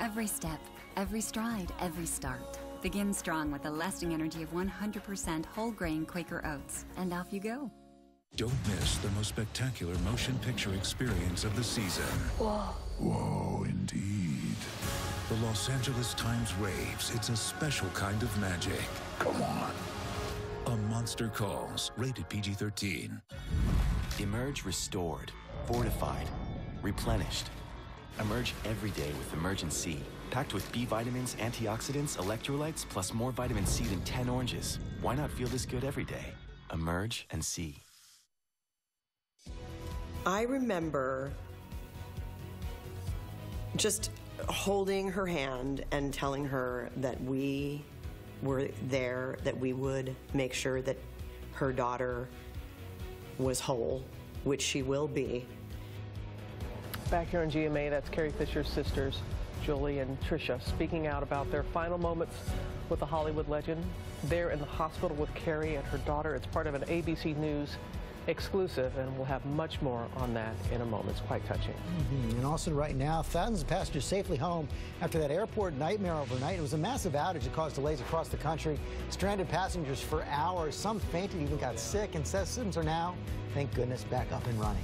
every step, every stride, every start. Begin strong with the lasting energy of 100% whole grain Quaker oats. And off you go. Don't miss the most spectacular motion picture experience of the season. Whoa. Whoa, indeed. The Los Angeles Times raves it's a special kind of magic. Come on. A Monster Calls, rated PG-13. Emerge restored, fortified, replenished. Emerge every day with Emergen-C, packed with B vitamins, antioxidants, electrolytes, plus more vitamin C than 10 oranges. Why not feel this good every day? Emerge-N-C. I remember just holding her hand and telling her that we were there, that we would make sure that her daughter was whole, which she will be. Back here on GMA, that's Carrie Fisher's sisters, Julie and Tricia, speaking out about their final moments with the Hollywood legend. They're in the hospital with Carrie and her daughter. It's part of an ABC News exclusive, and we'll have much more on that in a moment. It's quite touching. And also right now, thousands of passengers safely home after that airport nightmare overnight. It was a massive outage that caused delays across the country. Stranded passengers for hours. Some fainted, even got sick, and systems are now, thank goodness, back up and running.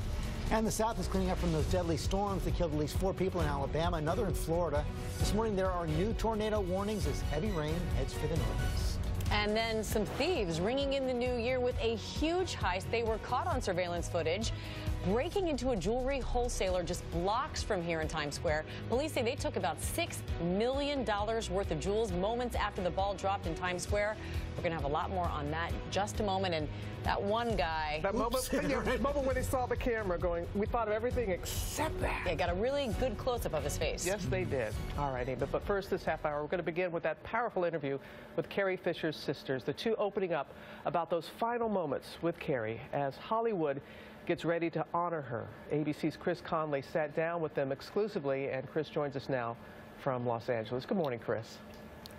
And the South is cleaning up from those deadly storms that killed at least 4 people in Alabama, another in Florida. This morning there are new tornado warnings as heavy rain heads for the Northeast. And then some thieves ringing in the new year with a huge heist. They were caught on surveillance footage breaking into a jewelry wholesaler just blocks from here in Times Square. Police say they took about $6 million worth of jewels moments after the ball dropped in Times Square. We're going to have a lot more on that in just a moment. And that one guy... That moment, moment when they saw the camera going, we thought of everything except that. Yeah, got a really good close-up of his face. Yes, they did. All right, Ava. But first, this half hour, we're going to begin with that powerful interview with Carrie Fisher's sisters, the two opening up about those final moments with Carrie as Hollywood gets ready to honor her. ABC's Chris Conley sat down with them exclusively, and Chris joins us now from Los Angeles. Good morning, Chris.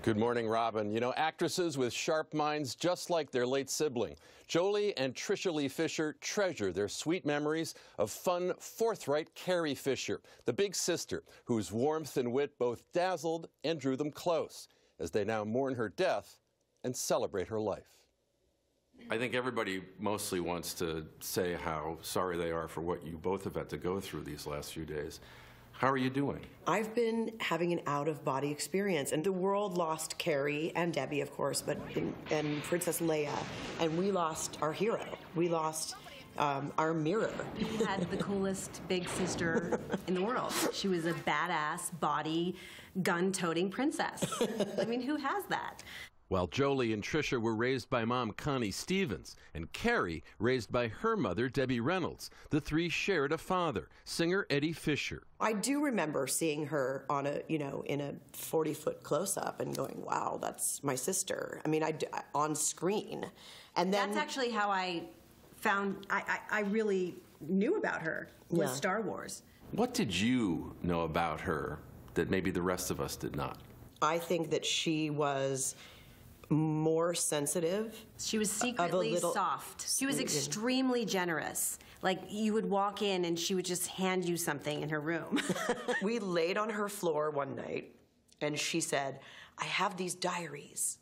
Good morning, Robin. You know, actresses with sharp minds just like their late sibling. Jolie and Tricia Lee Fisher treasure their sweet memories of fun, forthright Carrie Fisher, the big sister whose warmth and wit both dazzled and drew them close as they now mourn her death and celebrate her life. I think everybody mostly wants to say how sorry they are for what you both have had to go through these last few days. How are you doing? I've been having an out-of-body experience, and the world lost Carrie and Debbie, of course, and Princess Leia, and we lost our hero. We lost our mirror. We had the coolest big sister in the world. She was a badass, body, gun-toting princess. I mean, who has that? While Jolie and Tricia were raised by mom Connie Stevens and Carrie raised by her mother Debbie Reynolds, the three shared a father, singer Eddie Fisher. I do remember seeing her on a, in a 40-foot close-up and going, wow, that's my sister. I mean, on screen. And then that's actually how I found, I really knew about her, was Star Wars. What did you know about her that maybe the rest of us did not? I think that she was more sensitive. She was secretly soft. She was extremely generous. Like, you would walk in and she would just hand you something in her room. We laid on her floor one night and she said, I have these diaries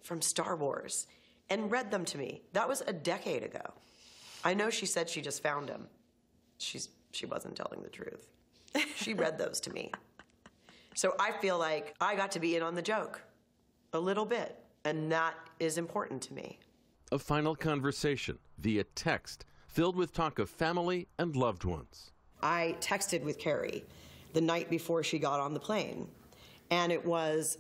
from Star Wars, and read them to me. That was a decade ago. I know she said she just found them. She wasn't telling the truth. She read those to me. So I feel like I got to be in on the joke a little bit. And that is important to me. A final conversation via text filled with talk of family and loved ones. I texted with Carrie the night before she got on the plane. And it was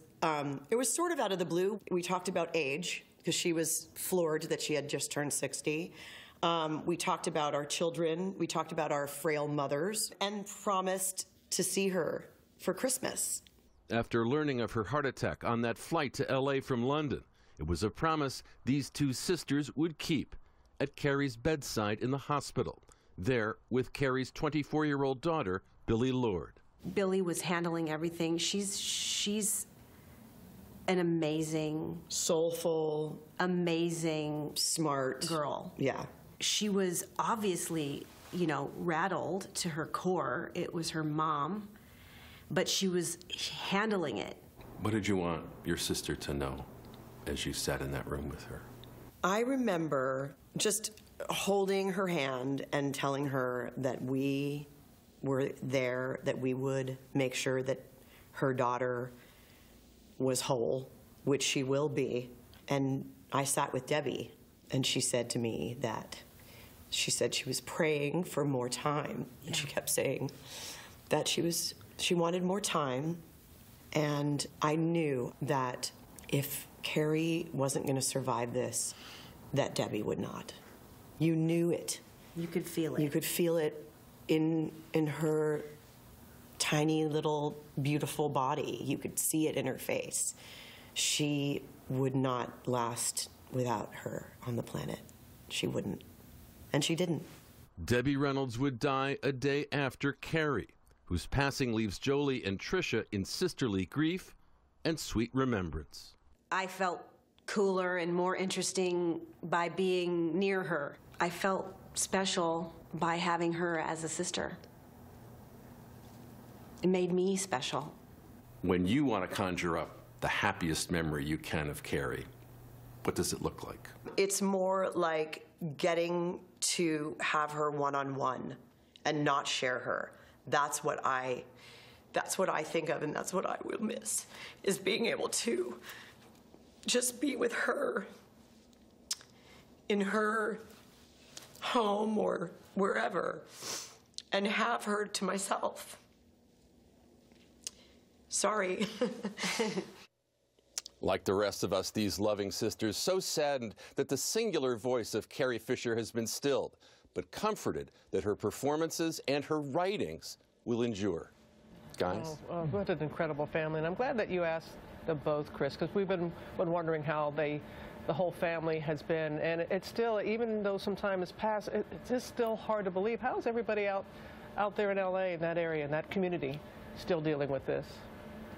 sort of out of the blue. We talked about age, because she was floored that she had just turned 60. We talked about our children. We talked about our frail mothers and promised to see her for Christmas. After learning of her heart attack on that flight to L.A. from London, it was a promise these two sisters would keep at Carrie's bedside in the hospital, there with Carrie's 24-year-old daughter, Billie Lourd. Billie was handling everything. She's an amazing, soulful, amazing, smart girl. Yeah. She was obviously, rattled to her core. It was her mom. but she was handling it. What did you want your sister to know as you sat in that room with her? I remember just holding her hand and telling her that we were there, that we would make sure that her daughter was whole, which she will be. And I sat with Debbie, and she said to me that she said she was praying for more time. Yeah. And she kept saying that she wanted more time. And I knew that if Carrie wasn't going to survive this, that Debbie would not. You knew it. You could feel it. You could feel it in her tiny little beautiful body. You could see it in her face. She would not last without her on the planet. She wouldn't. And she didn't. Debbie Reynolds would die a day after Carrie, whose passing leaves Jolie and Tricia in sisterly grief and sweet remembrance. I felt cooler and more interesting by being near her. I felt special by having her as a sister. It made me special. When you want to conjure up the happiest memory you can of Carrie, what does it look like? It's more like getting to have her one-on-one and not share her. That's what I think of, and that's what I will miss, is being able to just be with her in her home or wherever and have her to myself. Sorry. Like the rest of us, these loving sisters, so saddened that the singular voice of Carrie Fisher has been stilled, but comforted that her performances and her writings will endure. Guys? Oh, what an incredible family. And I'm glad that you asked them both, Chris, because we've been wondering how the whole family has been. And it's still, even though some time has passed, it's just still hard to believe. How is everybody out there in L.A., in that area, in that community, still dealing with this?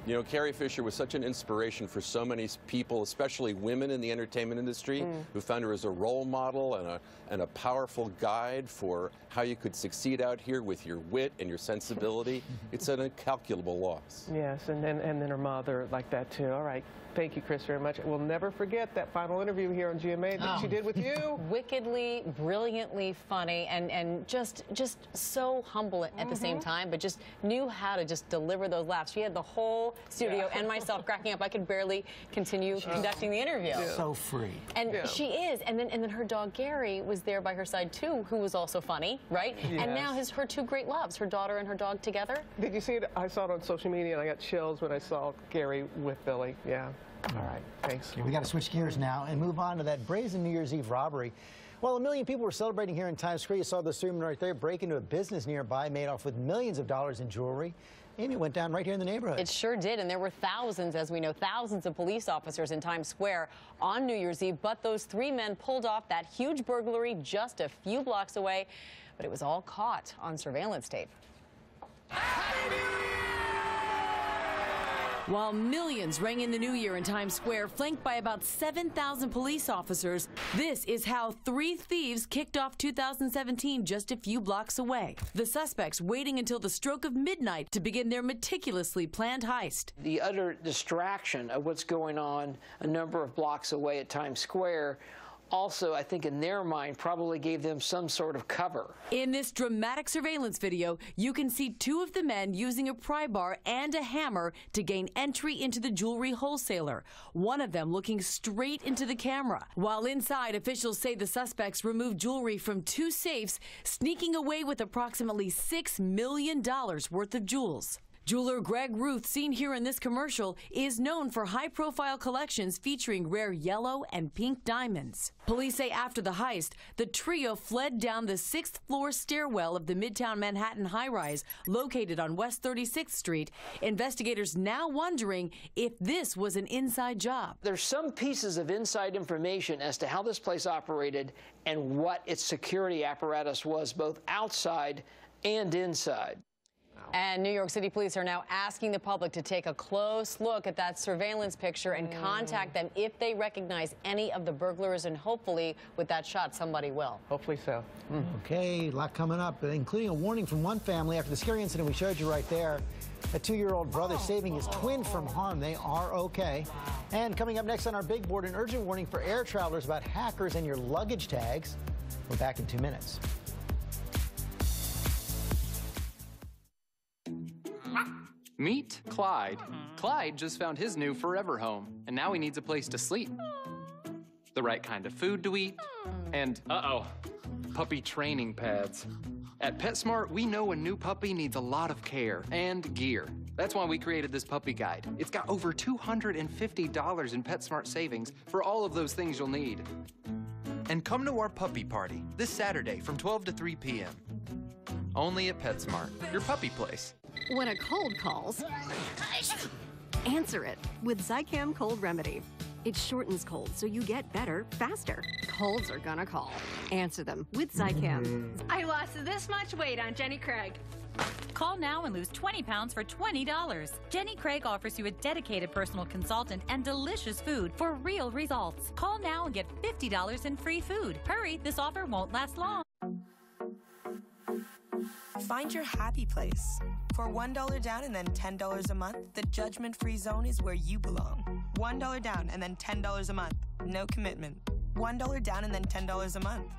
You know, Carrie Fisher was such an inspiration for so many people, especially women in the entertainment industry, who found her as a role model and a powerful guide for how you could succeed out here with your wit and your sensibility. It's an incalculable loss. Yes, and then her mother like that too. All right. Thank you, Chris, very much. We'll never forget that final interview here on GMA that she did with you. Wickedly, brilliantly funny, and just so humble at the same time, but just knew how to just deliver those laughs. She had the whole studio and myself cracking up. I could barely continue conducting the interview. So free. And she is. And then her dog Gary was there by her side too, who was also funny, right? Yes. And now her two great loves, her daughter and her dog together. Did you see it? I saw it on social media, and I got chills when I saw Gary with Billy. Yeah. All right, thanks. Okay, we got to switch gears now and move on to that brazen New Year's Eve robbery. Well, 1 million people were celebrating here in Times Square. You saw the stream right there, break into a business nearby, made off with millions of dollars in jewelry. Amy, it went down right here in the neighborhood. It sure did, and there were thousands, as we know, thousands of police officers in Times Square on New Year's Eve, but those three men pulled off that huge burglary just a few blocks away, but it was all caught on surveillance tape. While millions rang in the new year in Times Square, flanked by about 7,000 police officers, this is how three thieves kicked off 2017 just a few blocks away. The suspects waiting until the stroke of midnight to begin their meticulously planned heist. The utter distraction of what's going on a number of blocks away at Times Square also, I think in their mind, probably gave them some sort of cover. In this dramatic surveillance video, you can see two of the men using a pry bar and a hammer to gain entry into the jewelry wholesaler, one of them looking straight into the camera. While inside, officials say the suspects removed jewelry from two safes, sneaking away with approximately $6 million worth of jewels. Jeweler Greg Ruth, seen here in this commercial, is known for high-profile collections featuring rare yellow and pink diamonds. Police say after the heist, the trio fled down the 6th floor stairwell of the Midtown Manhattan high-rise located on West 36th Street. Investigators now wondering if this was an inside job. There's some pieces of inside information as to how this place operated and what its security apparatus was, both outside and inside. And New York City police are now asking the public to take a close look at that surveillance picture and contact them if they recognize any of the burglars, and hopefully with that shot somebody will. Hopefully so. Okay, a lot coming up, including a warning from one family after the scary incident we showed you right there. A 2-year-old brother saving his twin from harm. They are okay. And coming up next on our big board, an urgent warning for air travelers about hackers and your luggage tags. We're back in 2 minutes. Meet Clyde. Clyde just found his new forever home, and now he needs a place to sleep, the right kind of food to eat, and, puppy training pads. At PetSmart, we know a new puppy needs a lot of care and gear. That's why we created this puppy guide. It's got over $250 in PetSmart savings for all of those things you'll need. And come to our puppy party this Saturday from 12 to 3 p.m. Only at PetSmart, your puppy place. When a cold calls, answer it with Zicam Cold Remedy. It shortens colds so you get better faster. Colds are gonna call. Answer them with Zicam. I lost this much weight on Jenny Craig. Call now and lose 20 pounds for $20. Jenny Craig offers you a dedicated personal consultant and delicious food for real results. Call now and get $50 in free food. Hurry, this offer won't last long. Find your happy place. For $1 down and then $10 a month, the judgment-free zone is where you belong. $1 down and then $10 a month. No commitment. $1 down and then $10 a month.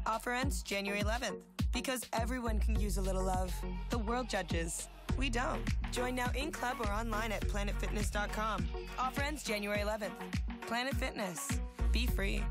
Offer ends January 11th. Because everyone can use a little love. The world judges. We don't. Join now in club or online at planetfitness.com. Offer ends January 11th. Planet Fitness. Be free.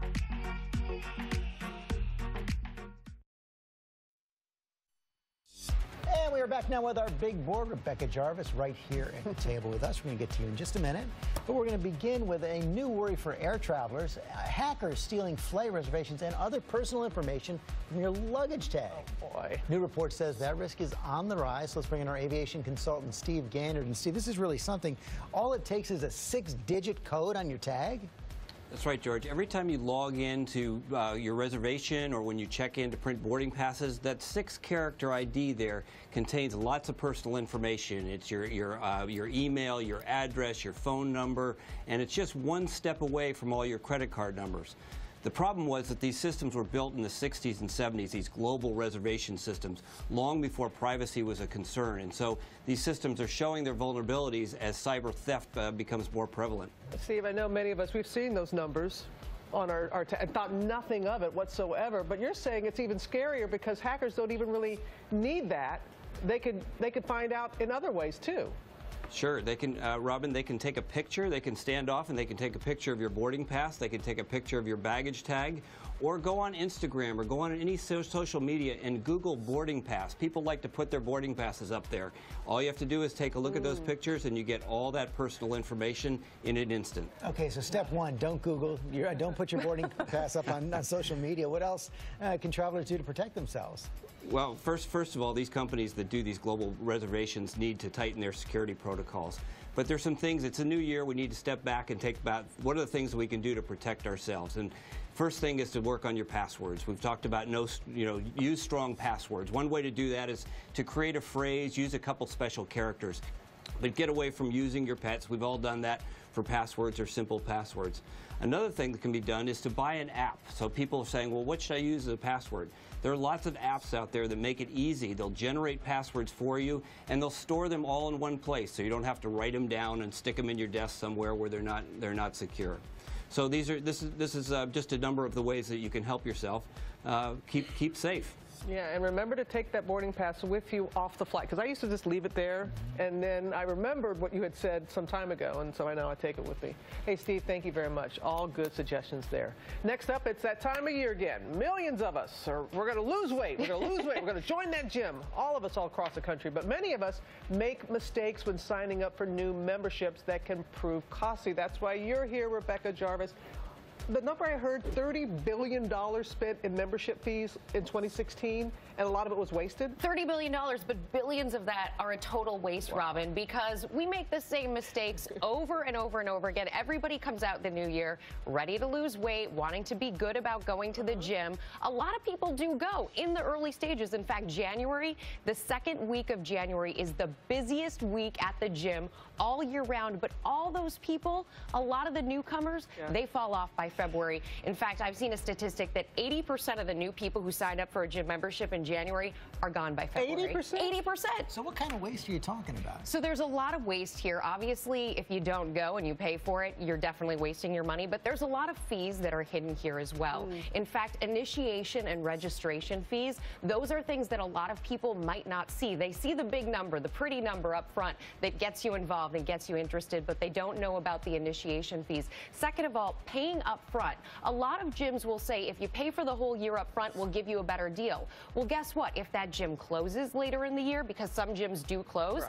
And we are back now with our big board. Rebecca Jarvis right here at the table with us. We're going to get to you in just a minute. But we're going to begin with a new worry for air travelers. Hackers stealing flight reservations and other personal information from your luggage tag. Oh, boy. New report says that risk is on the rise. Let's bring in our aviation consultant, Steve Gannard. And Steve, this is really something. All it takes is a 6-digit code on your tag. That's right, George. Every time you log into your reservation or when you check in to print boarding passes, that 6-character ID there contains lots of personal information. It's your email, your address, your phone number, and it's just one step away from all your credit card numbers. The problem was that these systems were built in the 60s and 70s, these global reservation systems, long before privacy was a concern. And so these systems are showing their vulnerabilities as cyber theft becomes more prevalent. Steve, I know many of us, we've seen those numbers on our and thought nothing of it whatsoever. But you're saying it's even scarier because hackers don't even really need that. They could find out in other ways, too. Sure, they can, Robin, they can take a picture, they can stand off and they can take a picture of your boarding pass, they can take a picture of your baggage tag, or go on Instagram or go on any social media and Google boarding pass. People like to put their boarding passes up there. All you have to do is take a look at those pictures and you get all that personal information in an instant. Okay, so step one, don't Google, don't put your boarding pass up on social media. What else can travelers do to protect themselves? Well, first of all, these companies that do these global reservations need to tighten their security protocols. But there's some things, it's a new year, we need to step back and take about what are the things we can do to protect ourselves. And first thing is to work on your passwords. We've talked about use strong passwords. One way to do that is to create a phrase, use a couple special characters. But get away from using your pets. We've all done that for passwords or simple passwords. Another thing that can be done is to buy an app. So people are saying, well, what should I use as a password? There are lots of apps out there that make it easy. They'll generate passwords for you, and they'll store them all in one place, so you don't have to write them down and stick them in your desk somewhere where they're not secure. So this is just a number of the ways that you can help yourself keep safe. Yeah, and remember to take that boarding pass with you off the flight, because I used to just leave it there, and then I remembered what you had said some time ago, and so I know I take it with me. Hey, Steve, thank you very much. All good suggestions there. Next up, it's that time of year again. Millions of us we're going to lose weight. We're going to lose weight. We're going to join that gym. All of us all across the country, but many of us make mistakes when signing up for new memberships that can prove costly. That's why you're here, Rebecca Jarvis. The number I heard, $30 billion spent in membership fees in 2016, and a lot of it was wasted? $30 billion, but billions of that are a total waste, Robin, because we make the same mistakes over and over and over again. Everybody comes out the new year ready to lose weight, wanting to be good about going to the gym. A lot of people do go in the early stages. In fact, January, the second week of January, is the busiest week at the gym all year round. But all those people, a lot of the newcomers, they fall off by February. In fact, I've seen a statistic that 80% of the new people who signed up for a gym membership in January are gone by February. 80%? 80%. So what kind of waste are you talking about? So there's a lot of waste here. Obviously, if you don't go and you pay for it, you're definitely wasting your money, but there's a lot of fees that are hidden here as well. In fact, initiation and registration fees, those are things that a lot of people might not see. They see the big number, the pretty number up front that gets you involved and gets you interested, but they don't know about the initiation fees. Second of all, paying up front. A lot of gyms will say if you pay for the whole year up front, we'll give you a better deal. Well, guess what? If that gym closes later in the year, because some gyms do close,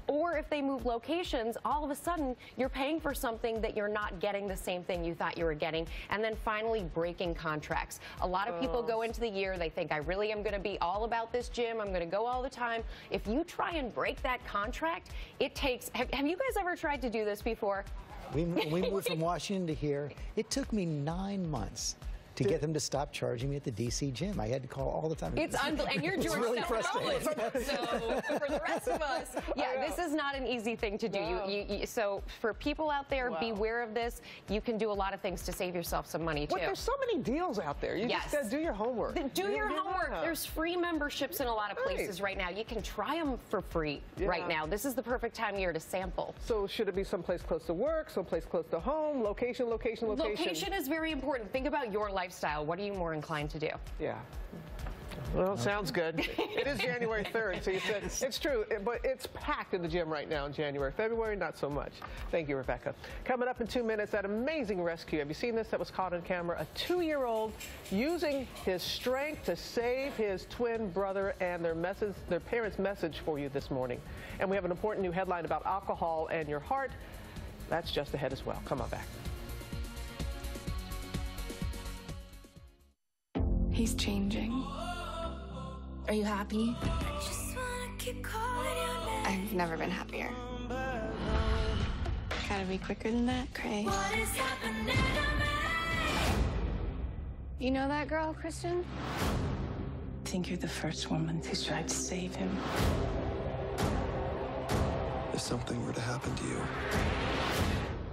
or if they move locations, all of a sudden you're paying for something that you're not getting the same thing you thought you were getting. And then finally, breaking contracts. A lot of people go into the year, they think, I really am going to be all about this gym, I'm going to go all the time. If you try and break that contract, it takes, have you guys ever tried to do this before? We moved from Washington to here. It took me 9 months to get them to stop charging me at the DC gym. I had to call all the time. It's unbelievable. And you're George really frustrating. So for the rest of us, this is not an easy thing to do. No. So for people out there, beware of this. You can do a lot of things to save yourself some money, too. Well, there's so many deals out there. You just got to do your homework. Do your homework. There's free memberships in a lot of places right now. You can try them for free right now. This is the perfect time of year to sample. So should it be someplace close to work, someplace close to home, location? Location is very important. Think about your lifestyle. What are you more inclined to do? Yeah. Well, sounds good. It is January 3rd, so you said it's true, but it's packed in the gym right now in January. February, not so much. Thank you, Rebecca. Coming up in 2 minutes, that amazing rescue. Have you seen this? That was caught on camera. A 2-year-old using his strength to save his twin brother, and their parents' message for you this morning. And we have an important new headline about alcohol and your heart. That's just ahead as well. Come on back. He's changing. Are you happy? I've never been happier. Gotta be quicker than that, Cray. You know that girl, Kristen? I think you're the first woman who's tried to save him. If something were to happen to you,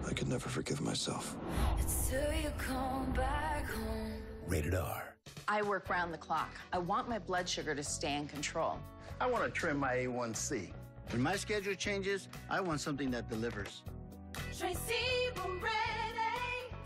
I could never forgive myself. Rated R. I work round the clock. I want my blood sugar to stay in control. I want to trim my A1C. When my schedule changes, I want something that delivers.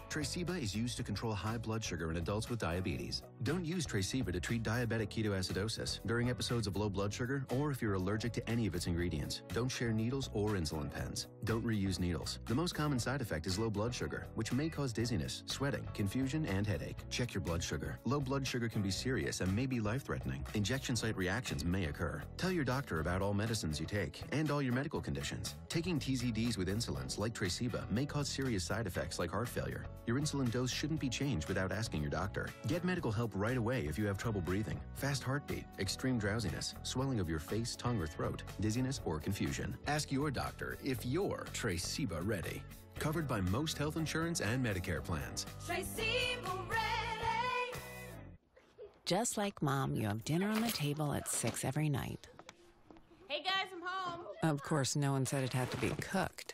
Traceba is used to control high blood sugar in adults with diabetes. Don't use Traceba to treat diabetic ketoacidosis during episodes of low blood sugar or if you're allergic to any of its ingredients. Don't share needles or insulin pens. Don't reuse needles. The most common side effect is low blood sugar, which may cause dizziness, sweating, confusion, and headache. Check your blood sugar. Low blood sugar can be serious and may be life-threatening. Injection site reactions may occur. Tell your doctor about all medicines you take and all your medical conditions. Taking TZDs with insulins like Traceba may cause serious side effects like heart failure. Your insulin dose shouldn't be changed without asking your doctor. Get medical help right away if you have trouble breathing, fast heartbeat, extreme drowsiness, swelling of your face, tongue, or throat, dizziness, or confusion. Ask your doctor if you're Traceba ready. Covered by most health insurance and Medicare plans. Traceba ready. Just like Mom, you have dinner on the table at 6 every night. Hey guys, I'm home. Of course, no one said it had to be cooked.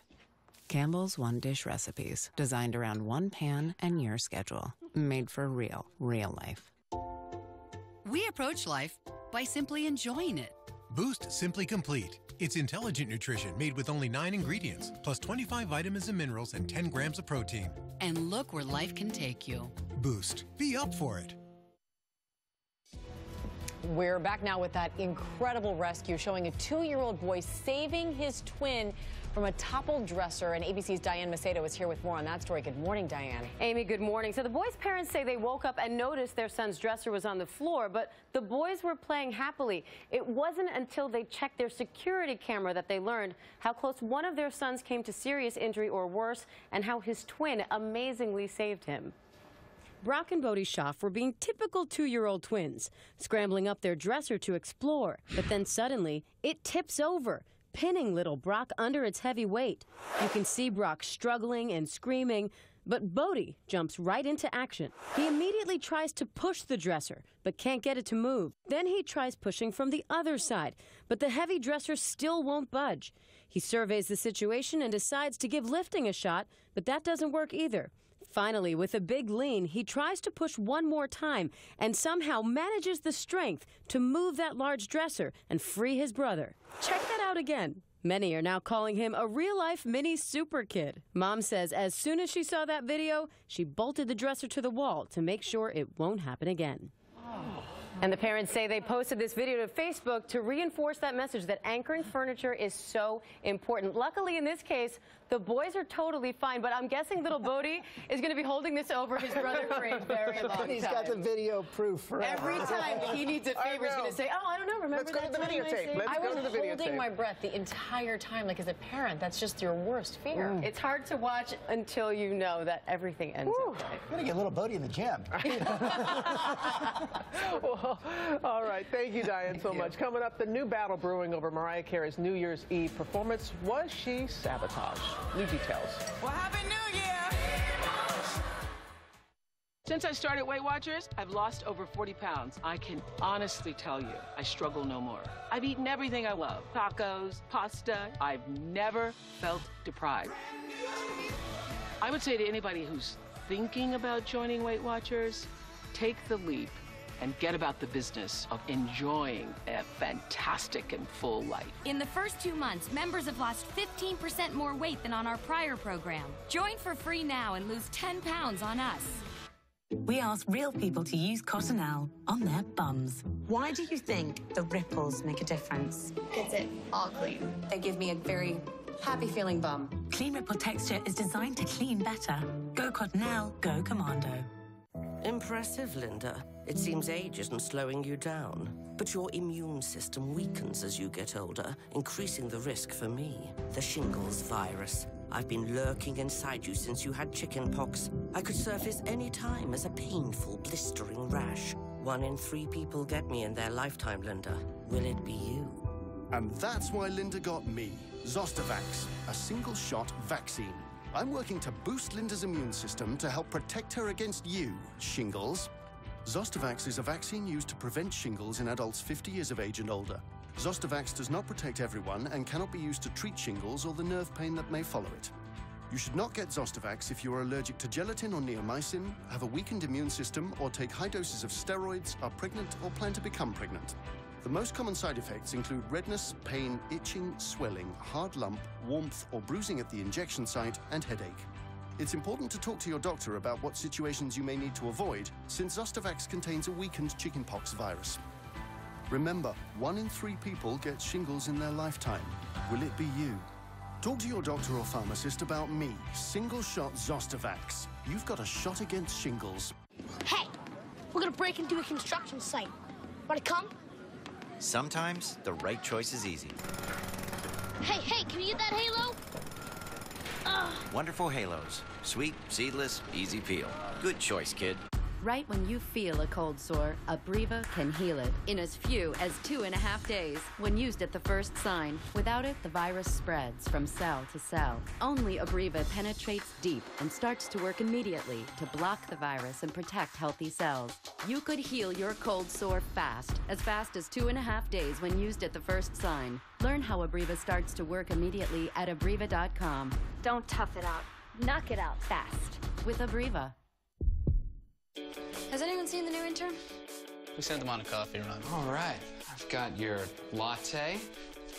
Campbell's one-dish recipes, designed around one pan and your schedule. Made for real life. We approach life by simply enjoying it. Boost Simply Complete. It's intelligent nutrition made with only 9 ingredients, plus 25 vitamins and minerals and 10 grams of protein. And look where life can take you. Boost. Be up for it. We're back now with that incredible rescue showing a 2-year-old boy saving his twin from a toppled dresser. And ABC's Diane Macedo is here with more on that story. Good morning, Diane. Amy, good morning. So the boys' parents say they woke up and noticed their son's dresser was on the floor, but the boys were playing happily. It wasn't until they checked their security camera that they learned how close one of their sons came to serious injury or worse, and how his twin amazingly saved him. Brock and Bodie Schaff were being typical 2-year-old twins, scrambling up their dresser to explore. But then suddenly, it tips over, pinning little Brock under its heavy weight. You can see Brock struggling and screaming, but Bodie jumps right into action. He immediately tries to push the dresser, but can't get it to move. Then he tries pushing from the other side, but the heavy dresser still won't budge. He surveys the situation and decides to give lifting a shot, but that doesn't work either. Finally, with a big lean, he tries to push one more time and somehow manages the strength to move that large dresser and free his brother. Check that out again. Many are now calling him a real-life mini super kid. Mom says as soon as she saw that video, she bolted the dresser to the wall to make sure it won't happen again. And the parents say they posted this video to Facebook to reinforce that message that anchoring furniture is so important. Luckily, in this case, the boys are totally fine, but I'm guessing little Bodie is going to be holding this over his brother for a very long time. He's got the video proof forever. Every time he needs a favor, he's going to say, oh, I don't know, remember that time I saved? I was holding my breath the entire time. Like, as a parent, that's just your worst fear. It's hard to watch until you know that everything ends okay. I'm going to get little Bodie in the gym. Well, all right. Thank you, Diane, so much. Coming up, the new battle brewing over Mariah Carey's New Year's Eve performance. Was she sabotaged? New details. Well, Happy New Year! Since I started Weight Watchers, I've lost over 40 pounds. I can honestly tell you, I struggle no more. I've eaten everything I love. Tacos, pasta. I've never felt deprived. I would say to anybody who's thinking about joining Weight Watchers, take the leap and get about the business of enjoying a fantastic and full life. In the first 2 months, members have lost 15% more weight than on our prior program. Join for free now and lose 10 pounds on us. We asked real people to use Cottonelle on their bums. Why do you think the ripples make a difference? Gets it all clean. They give me a very happy feeling bum. Clean Ripple texture is designed to clean better. Go Cottonelle, go Commando. Impressive, Linda. It seems age isn't slowing you down. But your immune system weakens as you get older, increasing the risk for me. The shingles virus. I've been lurking inside you since you had chickenpox. I could surface any time as a painful, blistering rash. 1 in 3 people get me in their lifetime, Linda. Will it be you? And that's why Linda got me. Zostavax, a single-shot vaccine. I'm working to boost Linda's immune system to help protect her against you, shingles. Zostavax is a vaccine used to prevent shingles in adults 50 years of age and older. Zostavax does not protect everyone and cannot be used to treat shingles or the nerve pain that may follow it. You should not get Zostavax if you are allergic to gelatin or neomycin, have a weakened immune system, or take high doses of steroids, are pregnant, or plan to become pregnant. The most common side effects include redness, pain, itching, swelling, hard lump, warmth or bruising at the injection site, and headache. It's important to talk to your doctor about what situations you may need to avoid, since Zostavax contains a weakened chickenpox virus. Remember, 1 in 3 people get shingles in their lifetime. Will it be you? Talk to your doctor or pharmacist about me, single-shot Zostavax. You've got a shot against shingles. Hey, we're gonna break into a construction site. Wanna come? Sometimes the right choice is easy. Hey, can you get that halo? Wonderful halos. Sweet, seedless, easy peel. Good choice, kid. Right when you feel a cold sore, Abreva can heal it in as few as 2.5 days when used at the first sign. Without it, the virus spreads from cell to cell. Only Abreva penetrates deep and starts to work immediately to block the virus and protect healthy cells. You could heal your cold sore fast as 2.5 days when used at the first sign. Learn how Abreva starts to work immediately at Abreva.com. Don't tough it out. Knock it out fast. With Abreva. Has anyone seen the new intern? We sent them on a coffee run. All right. I've got your latte,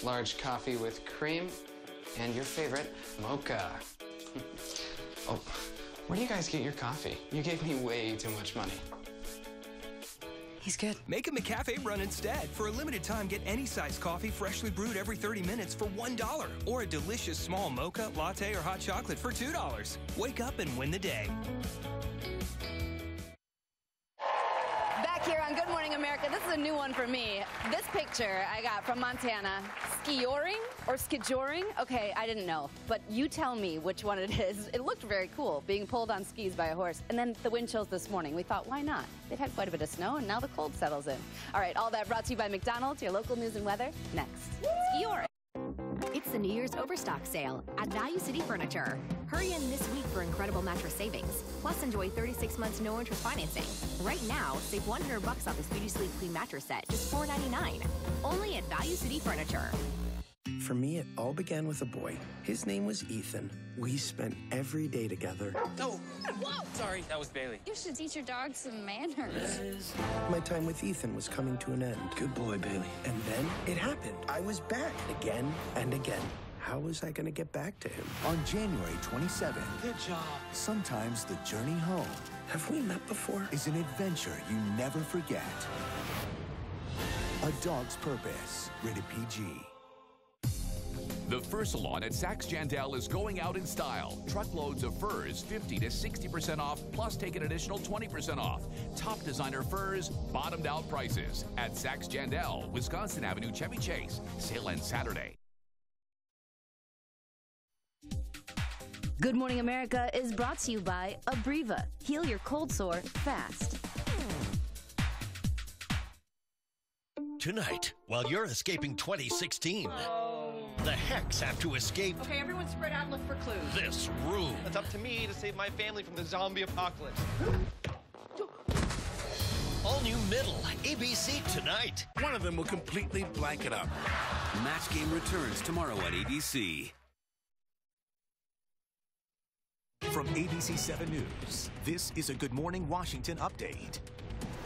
large coffee with cream, and your favorite, mocha. Oh, where do you guys get your coffee? You gave me way too much money. He's good. Make a McCafe run instead. For a limited time, get any size coffee freshly brewed every 30 minutes for $1. Or a delicious small mocha, latte, or hot chocolate for $2. Wake up and win the day. Back here on Good Morning America, this is a new one for me. This picture I got from Montana. Skioring or skijoring? Okay, I didn't know. But you tell me which one it is. It looked very cool, being pulled on skis by a horse. And then the wind chills this morning. We thought, why not? They've had quite a bit of snow, and now the cold settles in. All right, all that brought to you by McDonald's, your local news and weather, next. Skioring. It's the New Year's Overstock Sale at Value City Furniture. Hurry in this week for incredible mattress savings. Plus, enjoy 36 months no-interest financing. Right now, save $100 off this Beauty Sleep Queen mattress set, just $4.99. Only at Value City Furniture. For me, it all began with a boy. His name was Ethan. We spent every day together. Oh, whoa! Sorry, that was Bailey. You should teach your dog some manners. My time with Ethan was coming to an end. Good boy, Bailey. And then it happened. I was back again and again. How was I going to get back to him? On January 27th. Good job. Sometimes the journey home. Have we met before? Is an adventure you never forget. A Dog's Purpose. Rated PG. The Fur Salon at Saks Jandel is going out in style. Truckloads of furs, 50 to 60% off, plus take an additional 20% off. Top designer furs, bottomed out prices. At Saks Jandel, Wisconsin Avenue, Chevy Chase. Sale ends Saturday. Good Morning America is brought to you by Abreva. Heal your cold sore fast. Tonight, while you're escaping 2016, the Hex have to escape. Okay, everyone spread out and look for clues. This room. It's up to me to save my family from the zombie apocalypse. All new Middle, ABC tonight. One of them will completely blank it up. Match Game returns tomorrow at ABC. From ABC 7 News, this is a Good Morning Washington update.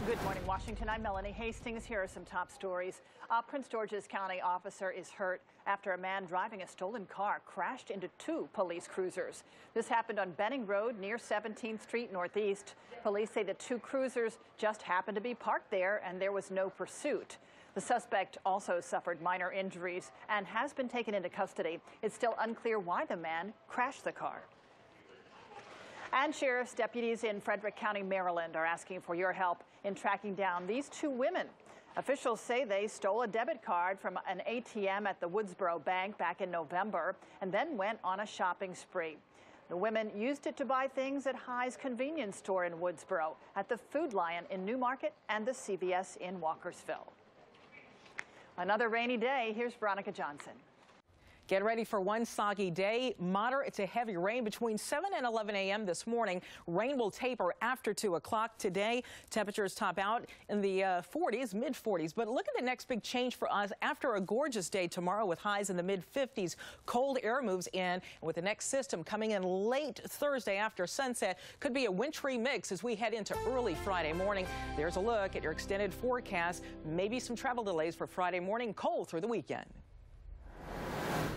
Good morning, Washington. I'm Melanie Hastings. Here are some top stories. Prince George's County officer is hurt after a man driving a stolen car crashed into two police cruisers. This happened on Benning Road near 17th Street Northeast. Police say the two cruisers just happened to be parked there and there was no pursuit. The suspect also suffered minor injuries and has been taken into custody. It's still unclear why the man crashed the car. And sheriff's deputies in Frederick County, Maryland are asking for your help in tracking down these two women. Officials say they stole a debit card from an ATM at the Woodsboro Bank back in November and then went on a shopping spree. The women used it to buy things at High's convenience store in Woodsboro, at the Food Lion in Newmarket, and the CVS in Walkersville. Another rainy day. Here's Veronica Johnson. Get ready for one soggy day. Moderate to heavy rain between 7 and 11 a.m. this morning. Rain will taper after 2 o'clock today. Temperatures top out in the 40s, mid-40s. But look at the next big change for us after a gorgeous day tomorrow with highs in the mid-50s. Cold air moves in, and with the next system coming in late Thursday after sunset, could be a wintry mix as we head into early Friday morning. There's a look at your extended forecast. Maybe some travel delays for Friday morning. Cold through the weekend.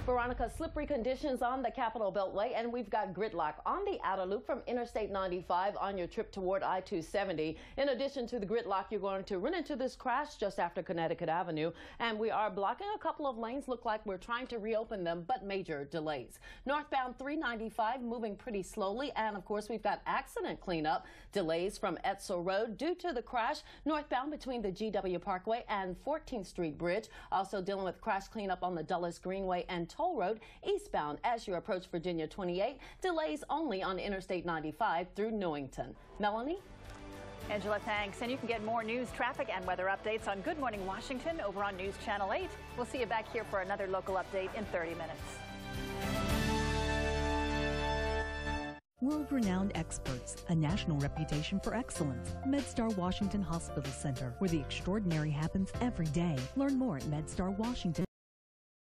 Veronica, slippery conditions on the Capitol Beltway, and we've got gridlock on the outer loop from Interstate 95 on your trip toward I-270. In addition to the gridlock, you're going to run into this crash just after Connecticut Avenue, and we are blocking a couple of lanes. Look like we're trying to reopen them, but major delays. Northbound 395 moving pretty slowly, and of course we've got accident cleanup. Delays from Etzel Road due to the crash northbound between the GW Parkway and 14th Street Bridge. Also dealing with crash cleanup on the Dulles Greenway and Toll Road eastbound as you approach Virginia 28. Delays only on Interstate 95 through Newington. Melanie? Angela, thanks. And you can get more news, traffic, and weather updates on Good Morning Washington over on News Channel 8. We'll see you back here for another local update in 30 minutes. World-renowned experts, a national reputation for excellence. MedStar Washington Hospital Center, where the extraordinary happens every day. Learn more at MedStar Washington.